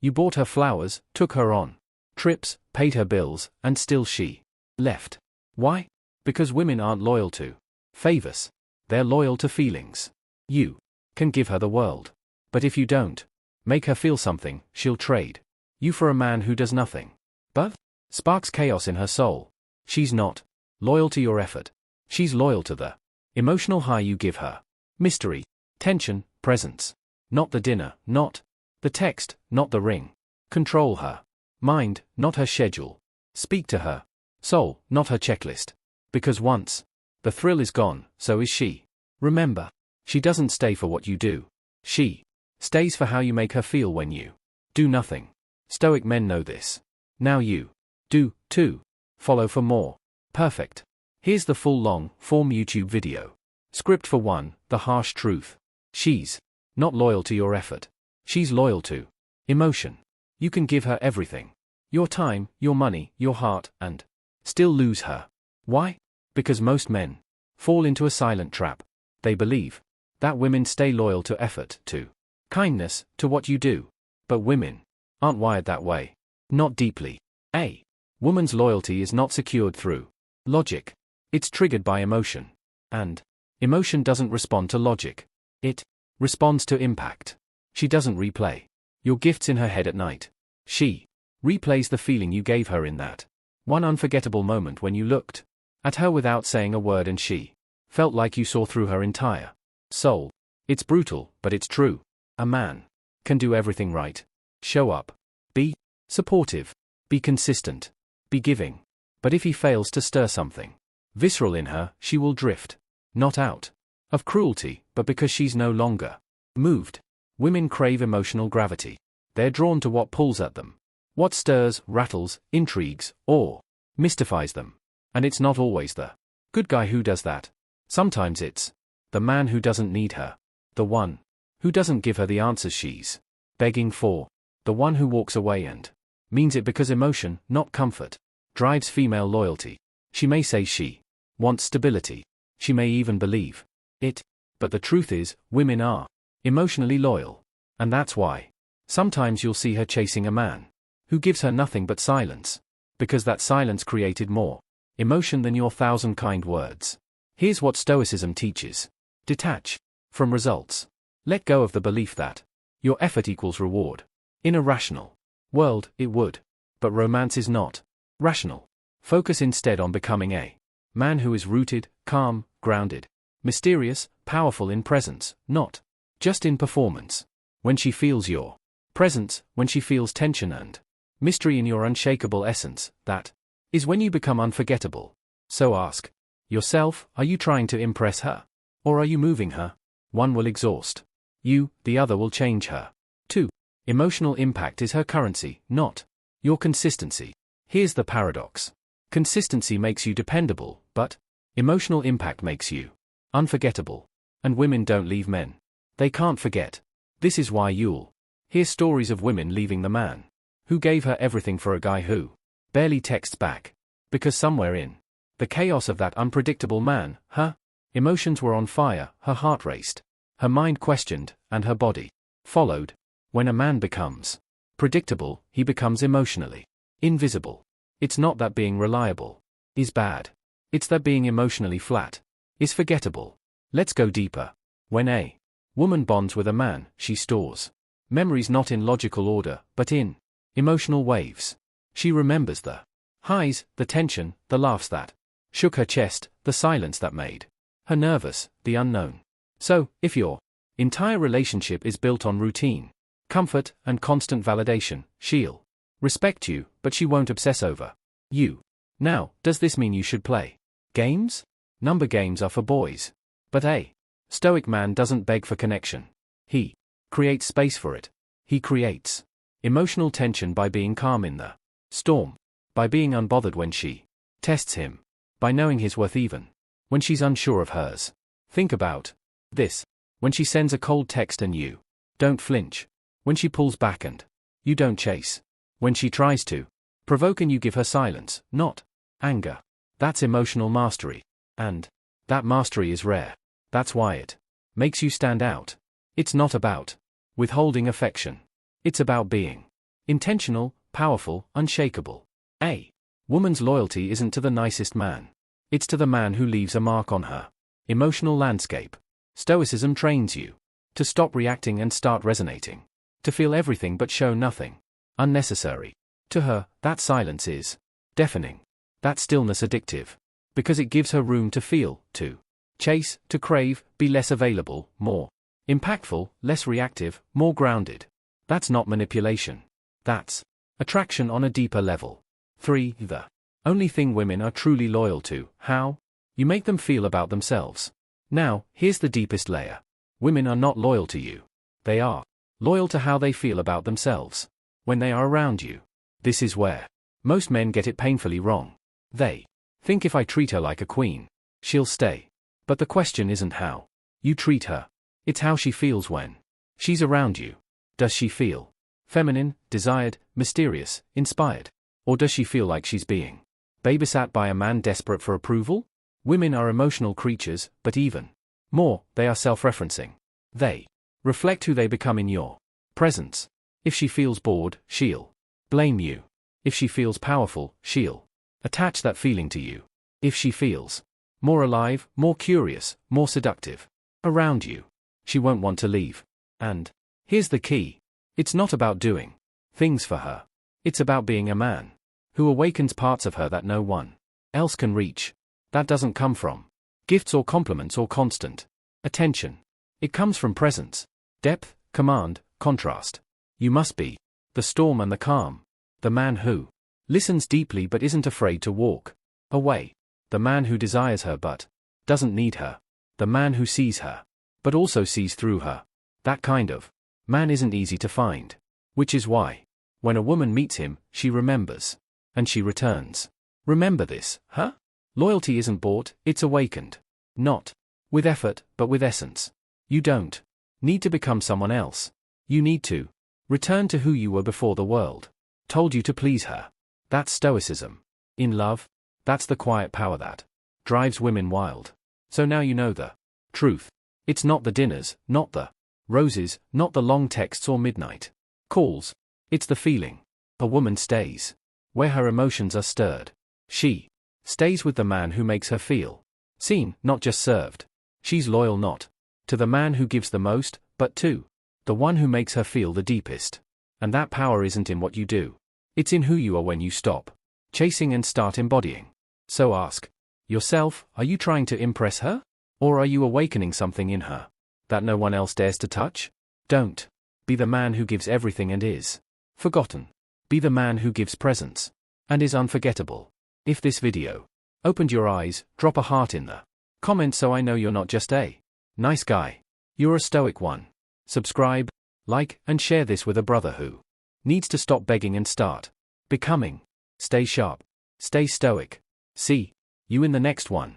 You bought her flowers, took her on trips, paid her bills, and still she left. Why? Because women aren't loyal to favors. They're loyal to feelings. You can give her the world. But if you don't make her feel something, she'll trade you for a man who does nothing but sparks chaos in her soul. She's not loyal to your effort. She's loyal to the emotional high you give her. Mystery, tension, presence. Not the dinner, not the text, not the ring. Control her mind, not her schedule. Speak to her soul, not her checklist. Because once the thrill is gone, so is she. Remember, she doesn't stay for what you do. She stays for how you make her feel when you do nothing. Stoic men know this. Now you do, too. Follow for more. Perfect. Here's the full long-form YouTube video. Script for 1, the harsh truth. She's not loyal to your effort. She's loyal to emotion. You can give her everything. Your time, your money, your heart, and still lose her. Why? Because most men fall into a silent trap. They believe that women stay loyal to effort, to kindness, to what you do. But women aren't wired that way. Not deeply. A woman's loyalty is not secured through logic. It's triggered by emotion. And emotion doesn't respond to logic. It responds to impact. She doesn't replay your gifts in her head at night. She replays the feeling you gave her in that one unforgettable moment when you looked at her without saying a word and she felt like you saw through her entire soul. It's brutal, but it's true. A man can do everything right. Show up. Be supportive. Be consistent. Be giving. But if he fails to stir something visceral in her, she will drift. Not out of cruelty, but because she's no longer moved. Women crave emotional gravity. They're drawn to what pulls at them. What stirs, rattles, intrigues, or mystifies them. And it's not always the good guy who does that. Sometimes it's the man who doesn't need her. The one who doesn't give her the answers she's begging for. The one who walks away and means it because emotion, not comfort, drives female loyalty. She may say she wants stability. She may even believe it. But the truth is, women are emotionally loyal. And that's why sometimes you'll see her chasing a man who gives her nothing but silence. Because that silence created more emotion than your 1,000 kind words. Here's what Stoicism teaches. Detach from results. Let go of the belief that your effort equals reward. In a rational world, it would. But romance is not rational. Focus instead on becoming a man who is rooted, calm, grounded, mysterious, powerful in presence, not just in performance. When she feels your presence, when she feels tension and mystery in your unshakable essence, that is when you become unforgettable. So ask yourself, are you trying to impress her? Or are you moving her? One will exhaust you, the other will change her. 2. Emotional impact is her currency, not your consistency. Here's the paradox. Consistency makes you dependable, but emotional impact makes you unforgettable. And women don't leave men they can't forget. This is why you'll hear stories of women leaving the man who gave her everything for a guy who barely texts back. Because somewhere in the chaos of that unpredictable man, her emotions were on fire, her heart raced, her mind questioned, and her body followed. When a man becomes predictable, he becomes emotionally invisible. It's not that being reliable is bad. It's that being emotionally flat is forgettable. Let's go deeper. When a woman bonds with a man, she stores memories not in logical order, but in emotional waves. She remembers the highs, the tension, the laughs that shook her chest, the silence that made her nervous, the unknown. So, if your entire relationship is built on routine, comfort, and constant validation, she'll respect you, but she won't obsess over you. Now, does this mean you should play games? Number games are for boys. But a Stoic man doesn't beg for connection. He creates space for it. He creates emotional tension by being calm in the storm, by being unbothered when she tests him, by knowing his worth even when she's unsure of hers. Think about this. When she sends a cold text and you don't flinch. When she pulls back and you don't chase. When she tries to provoke and you give her silence, not anger. That's emotional mastery. And that mastery is rare. That's why it makes you stand out. It's not about withholding affection. It's about being Intentional, powerful, unshakable. A woman's loyalty isn't to the nicest man. It's to the man who leaves a mark on her emotional landscape. Stoicism trains you to stop reacting and start resonating. To feel everything but show nothing. Unnecessary. To her, that silence is deafening. That stillness addictive. Because it gives her room to feel, to chase, to crave, be less available, more impactful, less reactive, more grounded. That's not manipulation. That's attraction on a deeper level. 3. The only thing women are truly loyal to, how you make them feel about themselves. Now, here's the deepest layer. Women are not loyal to you. They are loyal to how they feel about themselves when they are around you. This is where most men get it painfully wrong. They think if I treat her like a queen, she'll stay. But the question isn't how you treat her. It's how she feels when she's around you. Does she feel feminine, desired, mysterious, inspired? Or does she feel like she's being babysat by a man desperate for approval? Women are emotional creatures, but even more, they are self-referencing. They reflect who they become in your presence. If she feels bored, she'll blame you. If she feels powerful, she'll attach that feeling to you. If she feels more alive, more curious, more seductive around you, she won't want to leave. And here's the key. It's not about doing things for her. It's about being a man who awakens parts of her that no one else can reach. That doesn't come from gifts or compliments or constant attention. It comes from presence, depth, command, contrast. You must be the storm and the calm. The man who listens deeply but isn't afraid to walk away. The man who desires her but doesn't need her. The man who sees her but also sees through her. That kind of man isn't easy to find. Which is why, when a woman meets him, she remembers. And she returns. Remember this, huh? Loyalty isn't bought, it's awakened. Not with effort, but with essence. You don't need to become someone else. You need to return to who you were before the world told you to please her. That's Stoicism. In love, that's the quiet power that drives women wild. So now you know the truth. It's not the dinners, not the roses, not the long texts or midnight calls. It's the feeling. A woman stays where her emotions are stirred. She stays with the man who makes her feel seen, not just served. She's loyal not to the man who gives the most, but to the one who makes her feel the deepest. And that power isn't in what you do. It's in who you are when you stop chasing and start embodying. So ask yourself, are you trying to impress her? Or are you awakening something in her that no one else dares to touch? Don't be the man who gives everything and is forgotten. Be the man who gives presence and is unforgettable. If this video opened your eyes, drop a heart in the comments so I know you're not just a nice guy. You're a stoic one. Subscribe, like, and share this with a brother who needs to stop begging and start becoming. Stay sharp. Stay stoic. See you in the next one.